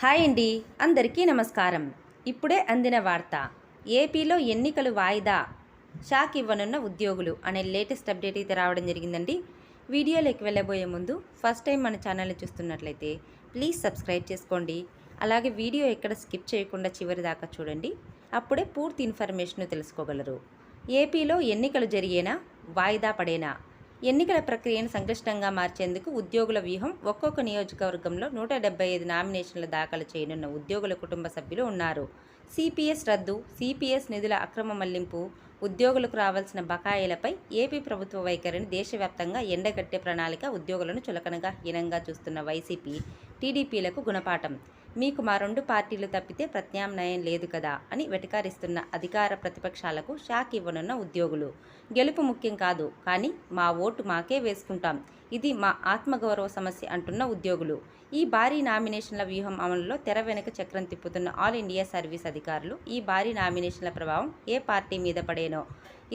Hi అండి, అందరికీ నమస్కారం. ఇప్పుడే అందిన వార్త. ఏపీలో ఎన్నికలు వాయిదా, షాక్ ఇవ్వనున్న ఉద్యోగులు అనే లేటెస్ట్ అప్డేట్ అయితే రావడం జరిగిందండి. వీడియోలోకి వెళ్ళబోయే ముందు ఫస్ట్ టైం మన ఛానల్ని చూస్తున్నట్లయితే ప్లీజ్ సబ్స్క్రైబ్ చేసుకోండి. అలాగే వీడియో ఎక్కడ స్కిప్ చేయకుండా చివరి దాకా చూడండి. అప్పుడే పూర్తి ఇన్ఫర్మేషన్ తెలుసుకోగలరు. ఏపీలో ఎన్నికలు జరిగేనా, వాయిదా పడేనా? ఎన్నికల ప్రక్రియను సంక్లిష్టంగా మార్చేందుకు ఉద్యోగుల వ్యూహం. ఒక్కొక్క నియోజకవర్గంలో 175 నామినేషన్లు దాఖలు చేయనున్న ఉద్యోగుల కుటుంబ సభ్యులు ఉన్నారు. సిపిఎస్ రద్దు, సిపిఎస్ నిధుల అక్రమ మళ్లింపు, ఉద్యోగులకు రావాల్సిన బకాయిలపై ఏపీ ప్రభుత్వ వైఖరిని దేశవ్యాప్తంగా ఎండగట్టే ప్రణాళిక ఉద్యోగులను చులకనగా, హీనంగా చూస్తున్న వైసీపీ, టీడీపీలకు గుణపాఠం. మీకు మా రెండు పార్టీలు తప్పితే ప్రత్యామ్నాయం లేదు కదా అని వెటకారిస్తున్న అధికార ప్రతిపక్షాలకు షాక్ ఇవ్వనున్న ఉద్యోగులు. గెలుపు ముఖ్యం కాదు, కానీ మా ఓటు మాకే వేసుకుంటాం, ఇది మా ఆత్మగౌరవ సమస్య అంటున్న ఉద్యోగులు. ఈ భారీ నామినేషన్ల వ్యూహం అమలులో తెర వెనుక చక్రం తిప్పుతున్న ఆల్ ఇండియా సర్వీస్ అధికారులు. ఈ భారీ నామినేషన్ల ప్రభావం ఏ పార్టీ మీద పడేనో,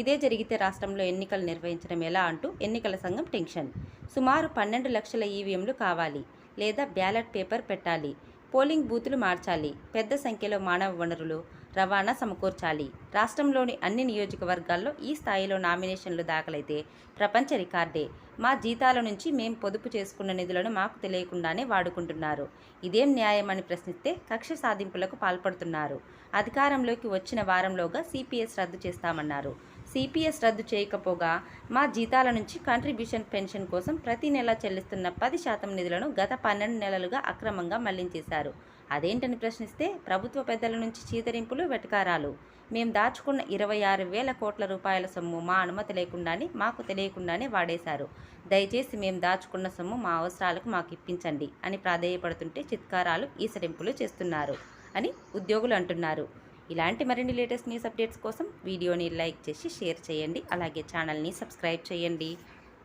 ఇదే జరిగితే రాష్ట్రంలో ఎన్నికలు నిర్వహించడం ఎలా అంటూ ఎన్నికల సంఘం టెన్షన్. సుమారు 12 లక్షల ఈవీఎంలు కావాలి, లేదా బ్యాలెట్ పేపర్ పెట్టాలి, పోలింగ్ బూతులు మార్చాలి, పెద్ద సంఖ్యలో మానవ వనరులు, రవాణా సమకూర్చాలి. రాష్ట్రంలోని అన్ని నియోజకవర్గాల్లో ఈ స్థాయిలో నామినేషన్లు దాఖలైతే ప్రపంచ రికార్డే. మా జీతాల నుంచి మేం పొదుపు చేసుకున్న నిధులను మాకు తెలియకుండానే వాడుకుంటున్నారు. ఇదేం న్యాయం అని ప్రశ్నిస్తే కక్ష సాధింపులకు పాల్పడుతున్నారు. అధికారంలోకి వచ్చిన వారంలోగా సిపిఎస్ రద్దు చేస్తామన్నారు. సిపిఎస్ రద్దు చేయకపోగా మా జీతాల నుంచి కంట్రిబ్యూషన్ పెన్షన్ కోసం ప్రతి నెల చెల్లిస్తున్న 10% నిధులను గత 12 నెలలుగా అక్రమంగా మళ్లించేశారు. అదేంటని ప్రశ్నిస్తే ప్రభుత్వ పెద్దల నుంచి చీదరింపులు, వెటకారాలు. మేం దాచుకున్న 26,000 కోట్ల రూపాయల సొమ్ము మా అనుమతి లేకుండానే, మాకు తెలియకుండానే వాడేశారు. దయచేసి మేం దాచుకున్న సొమ్ము మా అవసరాలకు మాకు ఇప్పించండి అని ప్రాధేయపడుతుంటే చిత్కారాలు, ఈసరింపులు చేస్తున్నారు అని ఉద్యోగులు అంటున్నారు. ఇలాంటి మరిన్ని లేటెస్ట్ న్యూస్ అప్డేట్స్ కోసం వీడియోని లైక్ చేసి షేర్ చేయండి. అలాగే ఛానల్ని సబ్స్క్రైబ్ చేయండి.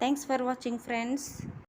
Thanks for watching friends.